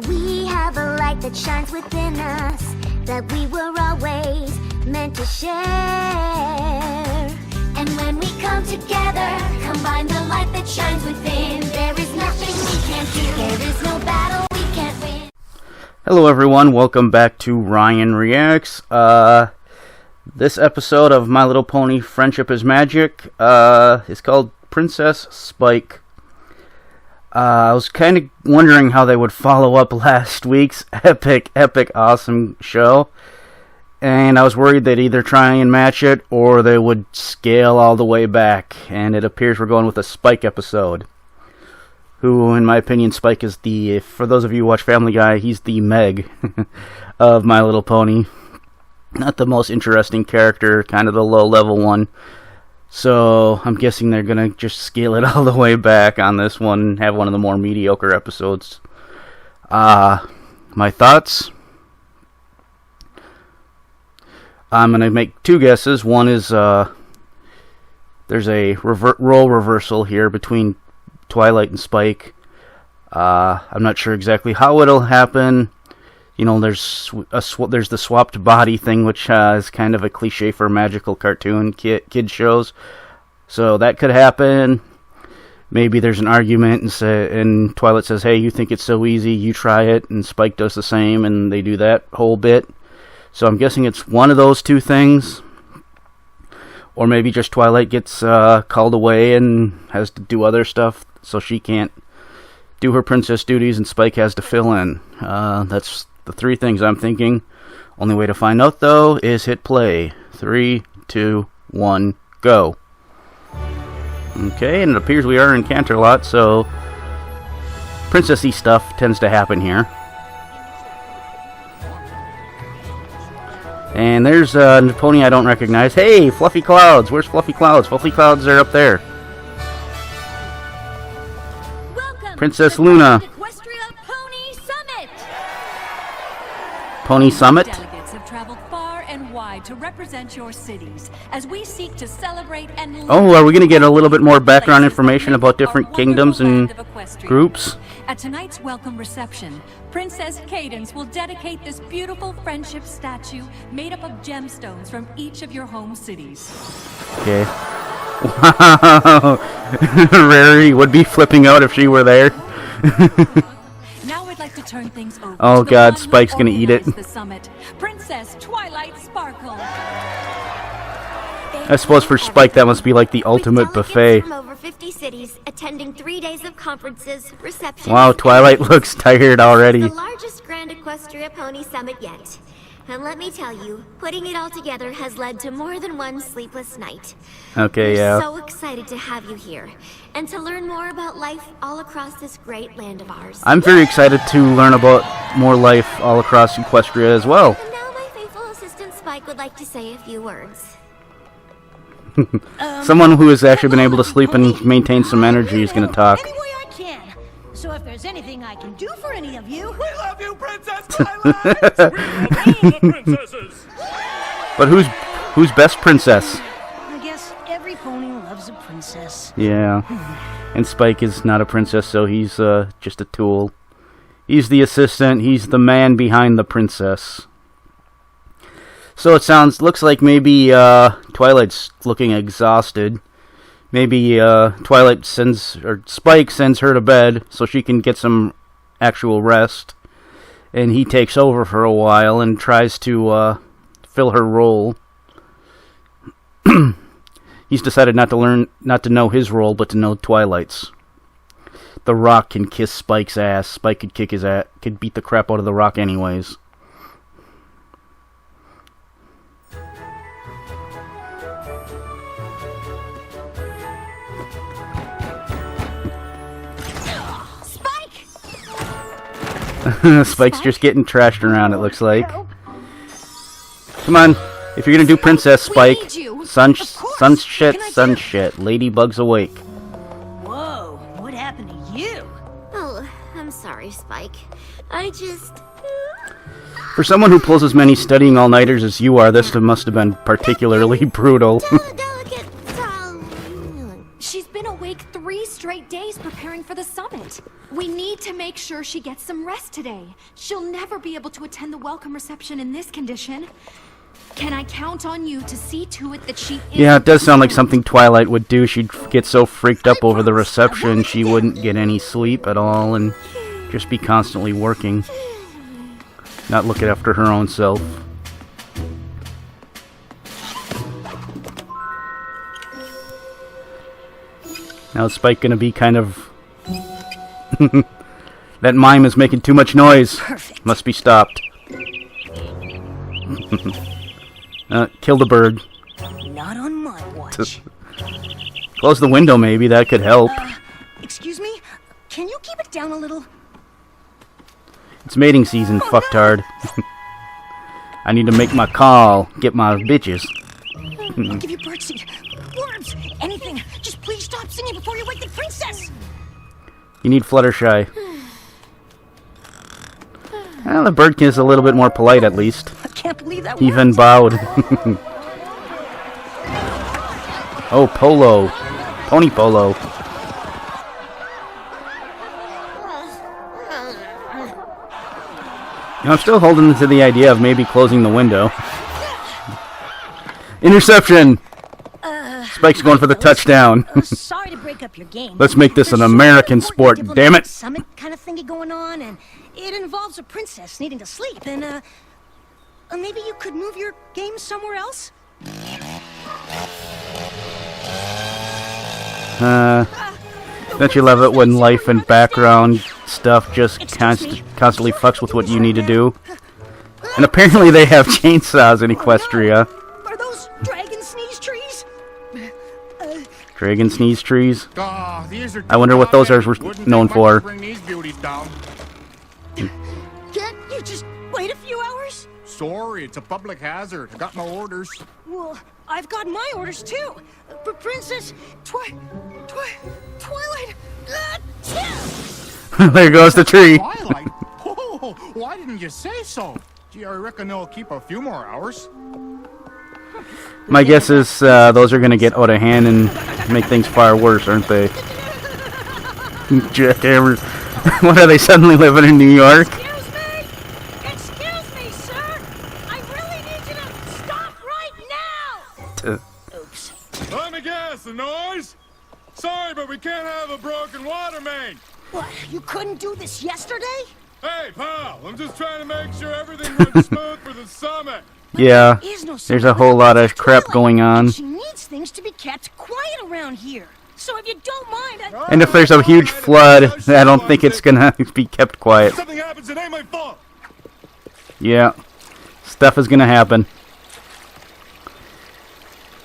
We have a light that shines within us, that we were always meant to share. And when we come together, combine the light that shines within, there is nothing we can't do, there is no battle we can't win. Hello everyone, welcome back to Ryan Reacts. This episode of My Little Pony Friendship is Magic is called Princess Spike. I was kind of wondering how they would follow up last week's epic, awesome show. And I was worried they'd either try and match it, or they would scale all the way back. And it appears we're going with a Spike episode. Who, in my opinion, Spike is the, for those of you who watch Family Guy, he's the Meg of My Little Pony. Not the most interesting character, kind of the low-level one. So, I'm guessing they're going to just scale it all the way back on this one and have one of the more mediocre episodes. My thoughts? I'm going to make two guesses. One is, there's a role reversal here between Twilight and Spike. I'm not sure exactly how it'll happen. You know, there's the swapped body thing, which is kind of a cliche for magical cartoon kid shows. So that could happen. Maybe there's an argument and Twilight says, "Hey, you think it's so easy? You try it." And Spike does the same, and they do that whole bit. So I'm guessing it's one of those two things. Or maybe just Twilight gets called away and has to do other stuff, so she can't do her princess duties, and Spike has to fill in. That's the three things I'm thinking. Only way to find out, though, is hit play. 3, 2, 1, go. Okay, and it appears we are in Canterlot, so princessy stuff tends to happen here. And there's a pony I don't recognize. Hey, Fluffy Clouds! Where's Fluffy Clouds? Fluffy Clouds are up there. Welcome Princess to Luna. Pony Summit? Delegates have traveled far and wide to represent your cities as we seek to celebrate and Oh, are we going to get a little bit more background information about different kingdoms and groups? At tonight's welcome reception, Princess Cadence will dedicate this beautiful friendship statue made up of gemstones from each of your home cities. Okay. Wow. Rarity would be flipping out if she were there. Now I'd like to turn things over Oh to God, the one Spike's who gonna eat it. organized the summit, Princess Twilight Sparkle. I suppose for Spike that must be like the ultimate buffet. From over 50 cities, attending 3 days of conferences, receptions. Wow, Twilight looks tired already. It's the largest Grand Equestria Pony Summit yet. And let me tell you, putting it all together has led to more than one sleepless night. Okay, We're yeah. so excited to have you here, and to learn more about life all across this great land of ours. I'm very excited to learn about more life all across Equestria as well. And now my faithful assistant Spike would like to say a few words. Someone who has actually been able to sleep and maintain some energy is going to talk. Any way I can. So if there's anything I can do for any of you, We love you, Princess Twilight! We love all the princesses! But who's best princess? I guess every pony loves a princess. Yeah. And Spike is not a princess, so he's just a tool. He's the assistant. He's the man behind the princess. So it looks like maybe Twilight's looking exhausted. Maybe Spike sends her to bed so she can get some actual rest. And he takes over for a while and tries to fill her role. He's decided not to know his role, but to know Twilight's. The Rock can kiss Spike's ass. Spike could kick his ass, could beat the crap out of the Rock anyways. Spike's just getting trashed around, it looks like. Come on, if you're gonna do Princess Spike, sun shit, Ladybug's awake. Whoa, what happened to you? Oh, I'm sorry, Spike. I just... For someone who pulls as many studying all-nighters as you are, this must have been particularly brutal. Delicate... She's been awake 3 3 straight days preparing for the summit. We need to make sure she gets some rest today. She'll never be able to attend the welcome reception in this condition. Can I count on you to see to it that she is... Yeah, it does sound like something Twilight would do. She'd get so freaked up over the reception, she wouldn't get any sleep at all and just be constantly working. Not looking after her own self. Now is Spike gonna be kind of... That mime is making too much noise. Perfect. Must be stopped. Kill the bird. Not on my watch. Close the window, maybe. That could help. Excuse me? Can you keep it down a little? It's mating season, fucktard. I need to make my call. Get my bitches. I'll give you birdseed, words, anything. Just please stop singing before you wake the princess. You need Fluttershy. Well, the bird is a little bit more polite, at least. I can't believe that. Even worked. bowed. Oh, Polo. Pony Polo. I'm still holding to the idea of maybe closing the window. Interception! Spike's going for the touchdown. Sorry to break up your game. Let's make this an American sport, damn it! Summit kind of thingy going on, and it involves a princess needing to sleep, and maybe you could move your game somewhere else. Don't you love it when life and background stuff just constantly fucks with what you need to do? And apparently they have chainsaws in Equestria. Are those dragon sneeze trees? Dragon sneeze trees? These are I wonder what those are Wouldn't known take much for. to bring these beauties down. Can't you just wait a few hours? Sorry, it's a public hazard. I got my orders. Well, I've got my orders too. Princess Twilight. There goes the tree. Twilight? Oh, why didn't you say so? Gee, I reckon they'll keep a few more hours. My guess is those are going to get out of hand and make things far worse, aren't they? Jackhammers. What, are they suddenly living in New York? Excuse me, sir. I really need you to stop right now. Oops. Let me guess, the noise? Sorry, but we can't have a broken water main. What? You couldn't do this yesterday? Hey, pal, I'm just trying to make sure everything runs smooth for the summit. Yeah, Is no there's summit a whole lot of without crap Twilight. going on. She needs things to be kept quiet around here. So if you don't mind, And if there's a huge flood, I don't think it's going to be kept quiet. If something happens, it ain't my fault. Yeah, stuff is going to happen.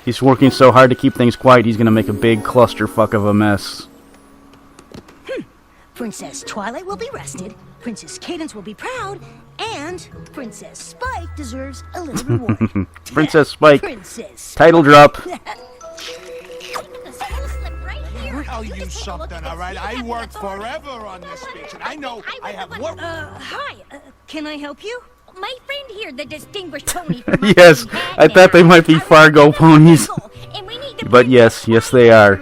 He's working so hard to keep things quiet, he's going to make a big clusterfuck of a mess. Princess Twilight will be rested, Princess Cadence will be proud, and Princess Spike deserves a little reward. Princess Spike. Princess Title drop. I'll tell you something, all right? I worked forever on this speech, and I know I have work. Hi, can I help you? My friend here, the distinguished pony. Yes, I thought they might be Fargo ponies. But yes, they are.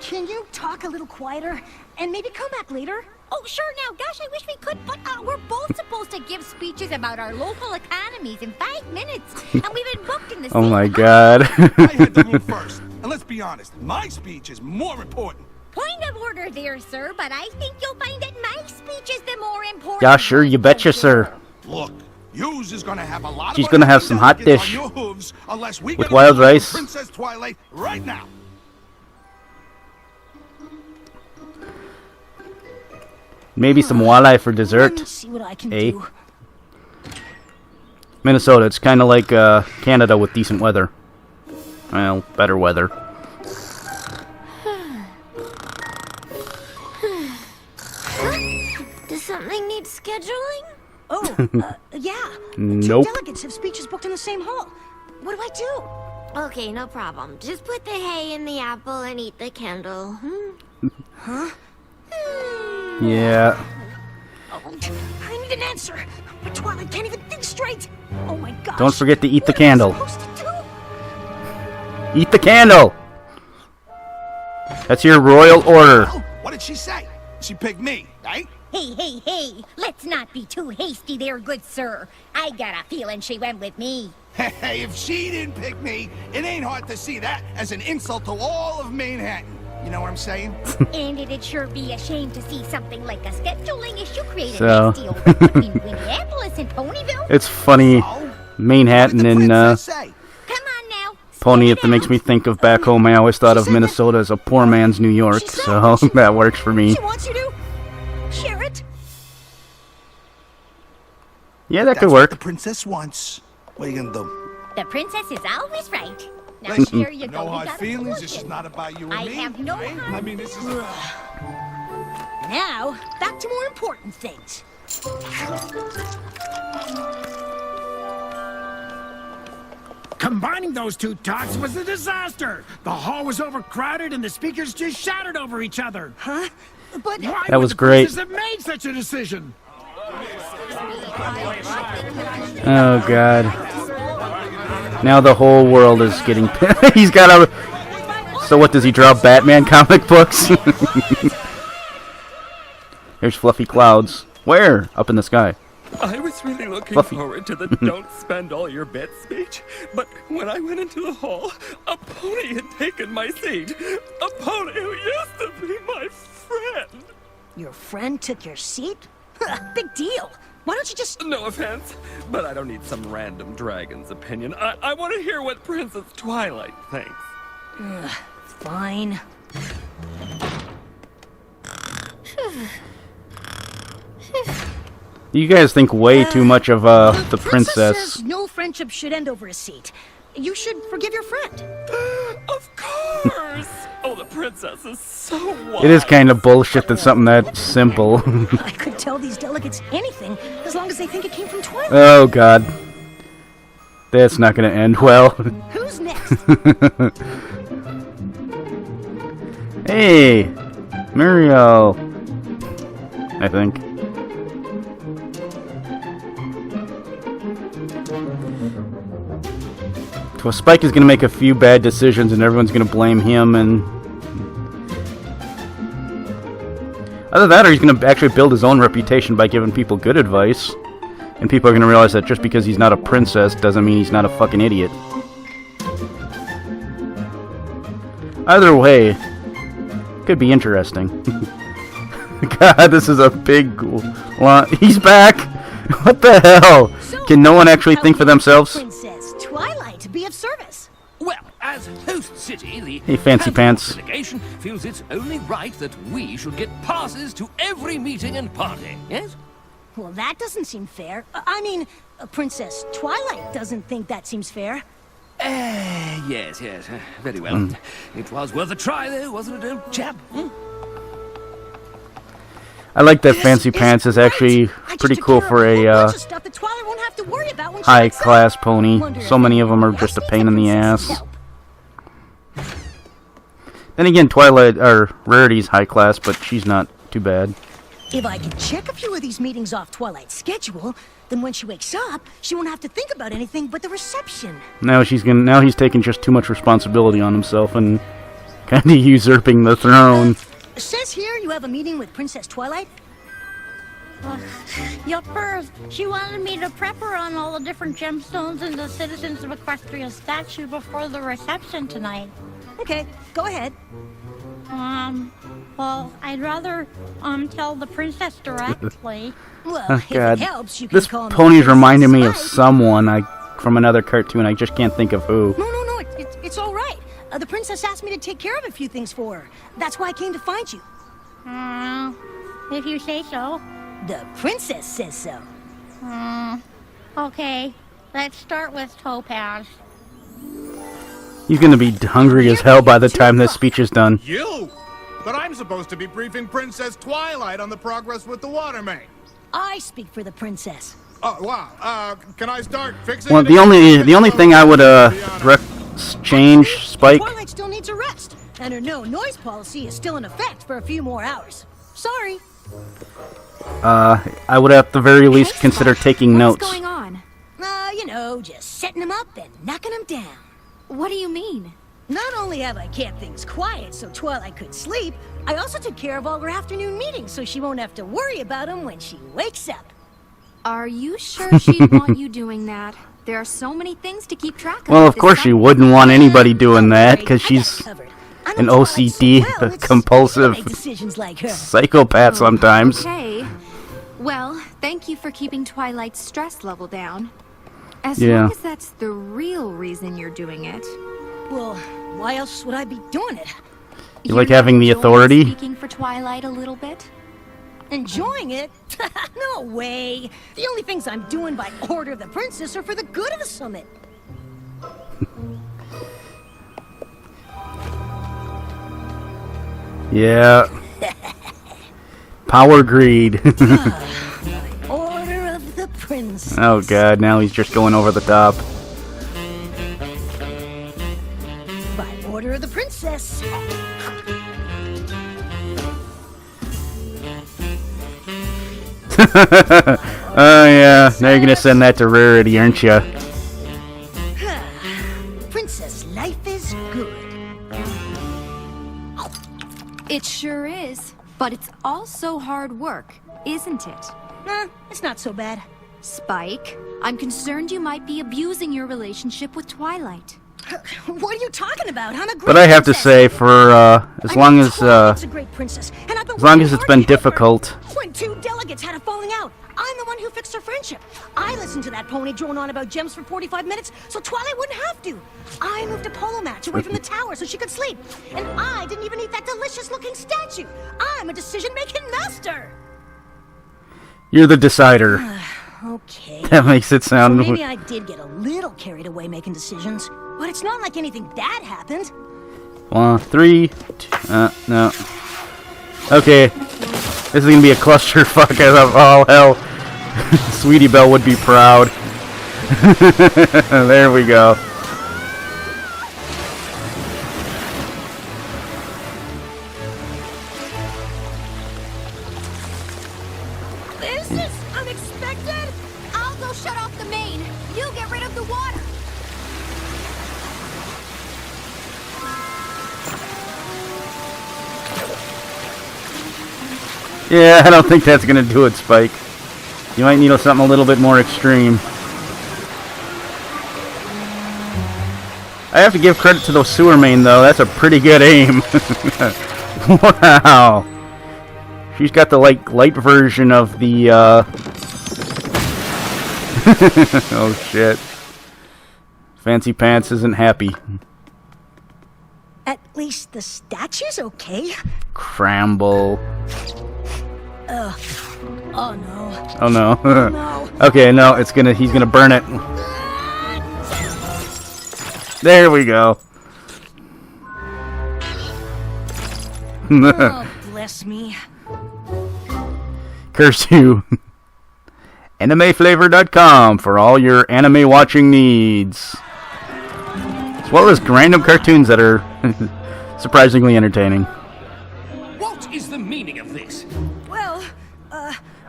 Can you talk a little quieter, and maybe come back later? Oh, sure now. Gosh, I wish we could, but we're both supposed to give speeches about our local economies in 5 minutes. And we've been booked in the Oh same my house. god. I had to move first. And let's be honest, my speech is more important. Point of order there, sir, but I think you'll find that my speech is the more important. Yeah, sure, you betcha, one. sir. Look, Hughes is gonna have a lot She's of gonna have some hot delegates dish. on your hooves unless we With get a wild report from rice. Princess Twilight right now. Maybe some walleye for Let me dessert. see what I can Eh? do. Minnesota, it's kind of like Canada with decent weather. Well, better weather. Does something need scheduling? Oh, yeah. Nope. 2 delegates have speeches booked in the same hall. What do I do? Okay, no problem. Just put the hay in the apple and eat the candle. Huh? Yeah. Oh, I need an answer. But Twilight can't even think straight. Oh my gosh. Don't forget to eat the What am I candle. supposed to do? Eat the candle! That's your royal order. Oh, what did she say? She picked me, right? Hey, let's not be too hasty there, good sir. I got a feeling she went with me. Hey, if she didn't pick me, it ain't hard to see that as an insult to all of Manhattan. You know what I'm saying? And it'd sure be a shame to see something like a scheduling issue created So. a deal between Minneapolis and Ponyville. It's funny, So, Manhattan what did the and princess say? Come on now. Pony. slow It makes down. me think of back home. I always thought of Minnesota as a poor man's New York, so that works for me. She wants you to share it. Yeah, that That's could what work. the princess wants. What are you gonna do? The princess is always right. Now Listen, here you go. no We hard got a feelings. This is solution. not about you and I me. have no right? hard I mean, this is. Now, back to more important things. Combining those two talks was a disaster. The hall was overcrowded and the speakers just shouted over each other. Huh? But Why That would was the great. princess have made such a decision? Oh God. Now the whole world is getting. He's got a. So what does he draw? Batman comic books. There's fluffy clouds. Where? Up in the sky. I was really looking Fluffy. forward to the don't spend all your bits speech, but when I went into the hall, a pony had taken my seat. A pony who used to be my friend. your friend took your seat? Big deal. Why don't you just... No offense, but I don't need some random dragon's opinion. I want to hear what Princess Twilight thinks. Fine. You guys think way too much of the princess. says no friendship should end over a seat. You should forgive your friend. Of course! Oh, the princess is so wise. It is kind of bullshit that something that simple. I could tell these delegates anything as long as they think it came from Twilight. Oh God. That's not going to end well. Who's next? Hey, Muriel. I think. Well, Spike is going to make a few bad decisions, and everyone's going to blame him. And either that, or he's going to actually build his own reputation by giving people good advice. And people are going to realize that just because he's not a princess doesn't mean he's not a fucking idiot. Either way, could be interesting. God, this is a big he's back! What the hell? Can no one actually think for themselves? Princess Twilight to be of service. Well, as host city, the Hey, fancy pants. delegation feels it's only right that we should get passes to every meeting and party, yes? Well, that doesn't seem fair. I mean, Princess Twilight doesn't think that seems fair. Yes, very well. It was worth a try, though, wasn't it, old chap? I like that This Fancy Pants is right. actually I just pretty took cool care for of whole a bunch of stuff that Twilight won't have to worry about when she wakes up. high-class pony. Wonder So if many of them are anyone just a else pain in the needs ass. help. Then again, Twilight, or Rarity's high-class, but she's not too bad. If I can check a few of these meetings off Twilight's schedule, then when she wakes up, she won't have to think about anything but the reception. Now he's taking just too much responsibility on himself and kind of usurping the throne. Says here you have a meeting with Princess Twilight. Yuppers, she wanted me to prep her on all the different gemstones in the Citizens of Equestria statue before the reception tonight. Okay, go ahead. Well, I'd rather, tell the princess directly. Well, Oh, if God. it helps, you can This call me pony's Princess reminding me of Spike. someone from another cartoon. I just can't think of who. No, it's all right. The princess asked me to take care of a few things for her. That's why I came to find you. If you say so. The princess says so. Okay, let's start with Topaz. He's gonna be hungry as hell by the time this speech is done. You? But I'm supposed to be briefing Princess Twilight on the progress with the water main. I speak for the princess. Oh, wow. Can I start fixing Well, it? the only thing I would change, Spike. Twilight still needs a rest, and her no noise policy is still in effect for a few more hours. Sorry. I would at the very least consider taking notes. What's going on? Just setting them up and knocking them down. What do you mean? Not only have I kept things quiet so Twilight could sleep, I also took care of all her afternoon meetings so she won't have to worry about them when she wakes up. Are you sure she'd want you doing that? There are so many things to keep track of. Well, of this course she summer. wouldn't want anybody doing that, Don't worry, because I got it she's covered. I an know Twilight so OCD, well, it's compulsive easy to make decisions like her. psychopath sometimes. Okay. Well, thank you for keeping Twilight's stress level down. As Yeah. long as that's the real reason you're doing it. Well, why else would I be doing it? You like You're having the enjoying authority? Speaking for Twilight a little bit? Enjoying it? No way. The only things I'm doing by order of the princess are for the good of the summit. Yeah. Power greed. Order of the princess. Oh god, now he's just going over the top. By order of the princess. Oh yeah, now you're gonna send that to Rarity, aren't you? Princess life is good. It sure is. But it's also hard work, isn't it? Nah, it's not so bad. Spike, I'm concerned you might be abusing your relationship with Twilight. What are you talking about? I'm a great But I have to princess. say, for as long as Twilight's a great princess, and I've been as long working as it's hard been to help her. difficult. When two delegates had a falling out, I'm the one who fixed their friendship. I listened to that pony drone on about gems for 45 minutes, so Twilight wouldn't have to. I moved a polo match away from the tower so she could sleep, and I didn't even eat that delicious-looking statue. I'm a decision-making master. You're the decider. Okay. That makes it So sound. maybe I did get a little carried away making decisions, but it's not like anything bad happened. 1, 3. No. Okay. This is gonna be a clusterfuck as of all hell. Sweetie Belle would be proud. There we go. This is unexpected. I'll go shut off the main. You get rid of the water. Yeah, I don't think that's gonna do it, Spike. You might need something a little bit more extreme. I have to give credit to the sewer main, though. That's a pretty good aim. Wow. She's got the light version of the oh shit. Fancy Pants isn't happy. At least the statue's okay. Cramble. Oh no. Oh no. No. Okay, no, he's gonna burn it. There we go. Oh, bless me. Curse you. AnimeFlavor.com for all your anime watching needs. As well as random cartoons that are surprisingly entertaining. What is the meaning of this? Well,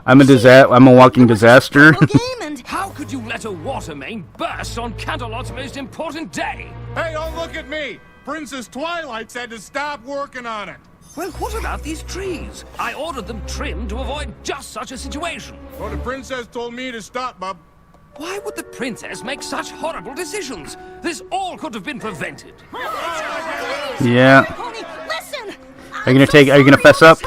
I'm a walking disaster. game and How could you let a water main burst on Canterlot's most important day? Hey, don't look at me! Princess Twilight said to stop working on it. Well, what about these trees? I ordered them trimmed to avoid just such a situation. Well, the princess told me to stop, bub. Why would the princess make such horrible decisions? This all could have been prevented. Yeah. Pony, listen. Are you gonna fess up?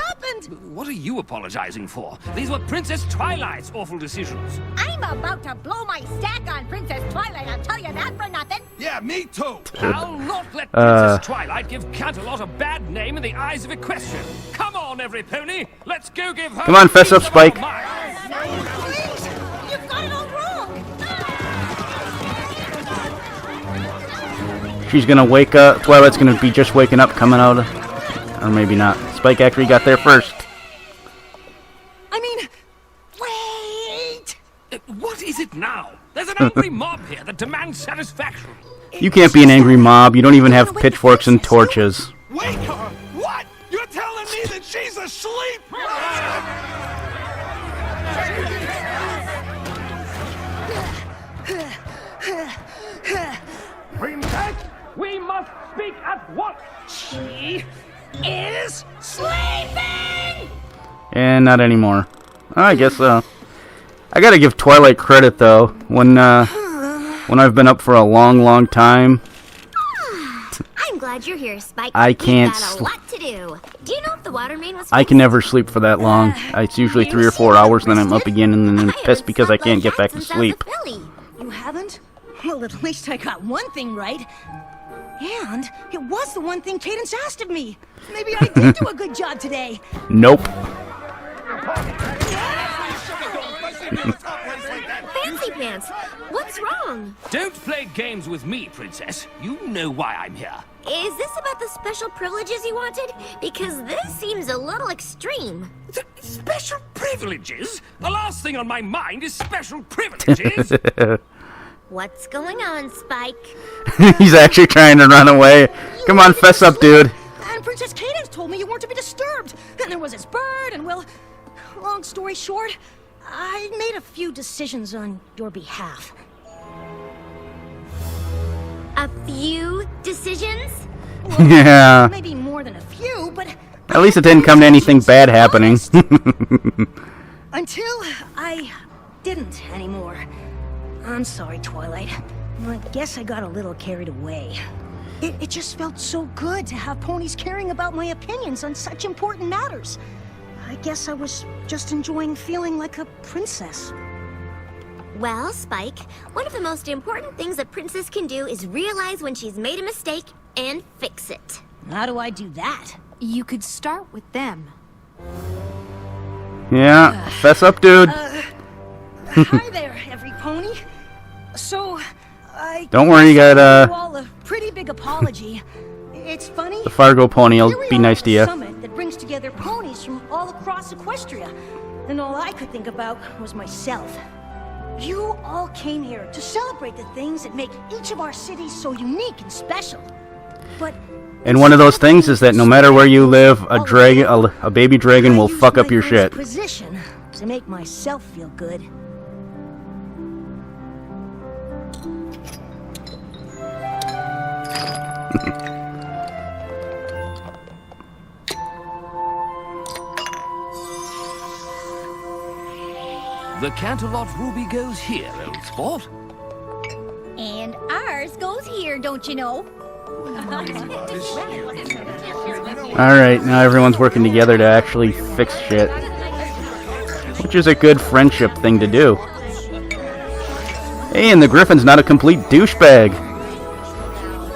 What are you apologizing for? These were Princess Twilight's awful decisions. I'm about to blow my stack on Princess Twilight. I'll tell you that for nothing. Yeah, me too. I'll not let Princess Twilight give Canterlot a bad name in the eyes of Equestrian. Come on, every pony. Let's go give her... Come on, fess up, a piece of our Spike. mind. Please, you've got it all wrong. She's gonna wake up. Twilight's gonna be just waking up, coming out. Or maybe not. Spike actually got there first. I mean, wait. What is it now? There's an angry mob here that demands satisfaction. You can't be an angry mob. You don't even have pitchforks and torches. Wake her! What? You're telling me that she's asleep? Princess, We must speak at once! She is sleeping! And not anymore. I guess so. I gotta give Twilight credit though. When I've been up for a long time, I'm glad you're here, Spike. I can't We've got a lot to do. Do you know if the water main was I can never sleep for that long. It's usually 3 or 4 hours, then I'm up again, and then I'm pissed because I can't get back to sleep. You haven't? Well, at least I got one thing right. And it was the one thing Cadence asked of me. Maybe I did do a good job today. Nope. Fancy Pants, what's wrong? Don't play games with me, Princess. You know why I'm here. Is this about the special privileges you wanted? Because this seems a little extreme. Special privileges? The last thing on my mind is special privileges. What's going on, Spike? He's actually trying to run away. Come on, fess up, dude. And Princess Cadence told me you weren't to be disturbed. And there was this bird, and well, long story short, I made a few decisions on your behalf. A few decisions? Well, Yeah. maybe more than a few, but At least it didn't come to anything bad happening. until I didn't anymore. I'm sorry, Twilight. I guess I got a little carried away. It just felt so good to have ponies caring about my opinions on such important matters. I guess I was just enjoying feeling like a princess. Well, Spike, one of the most important things a princess can do is realize when she's made a mistake and fix it. How do I do that? You could start with them. Yeah, fess up, dude. Hi there, every pony. So, I Don't worry, you got owe you all a pretty big apology. It's funny. the Fargo pony. I'll Here we be are nice at to a you. summit that brings together ponies from all across Equestria, and all I could think about was myself. You all came here to celebrate the things that make each of our cities so unique and special. But And one of those things is that no matter where you live, a baby dragon will fuck up your shit. Position to make myself feel good. The Canterlot Ruby goes here, old sport. And ours goes here, don't you know? Alright, now everyone's working together to actually fix shit. Which is a good friendship thing to do. Hey, and the Griffin's not a complete douchebag.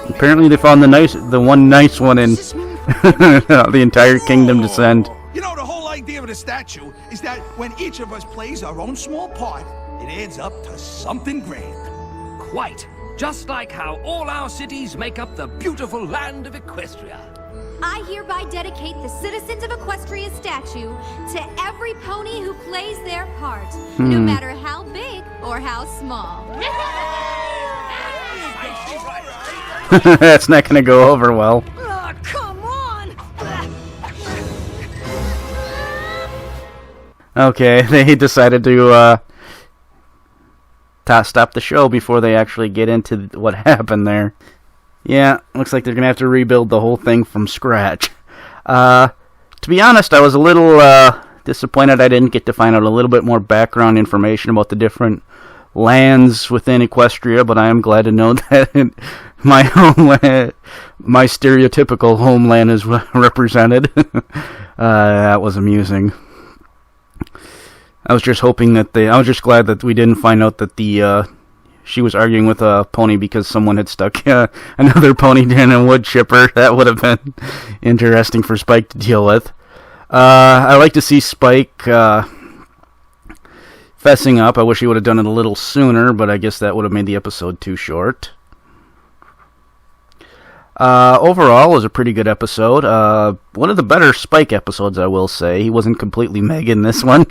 Apparently they found the one nice one in the entire kingdom to send. You know, the whole idea of the statue is that when each of us plays our own small part, it adds up to something grand. Quite. Just like how all our cities make up the beautiful land of Equestria. I hereby dedicate the Citizens of Equestria statue to every pony who plays their part, no matter how big or how small. That's not gonna go over well. Oh, come on! Okay, they decided to stop the show before they actually get into what happened there. Yeah, looks like they're gonna have to rebuild the whole thing from scratch. To be honest, I was a little disappointed I didn't get to find out a little bit more background information about the different lands within Equestria, but I am glad to know that my homeland, my stereotypical homeland, is represented. That was amusing. I was just hoping that I was just glad that we didn't find out that she was arguing with a pony because someone had stuck another pony in a wood chipper. That would have been interesting for Spike to deal with. I like to see Spike fessing up. I wish he would have done it a little sooner, but I guess that would have made the episode too short. Overall, it was a pretty good episode. One of the better Spike episodes, I will say. He wasn't completely Meg in this one.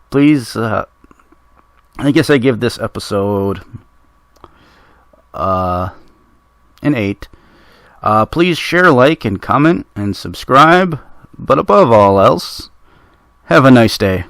Please, I guess I give this episode an 8. Please share, like, and comment, and subscribe. But above all else, have a nice day.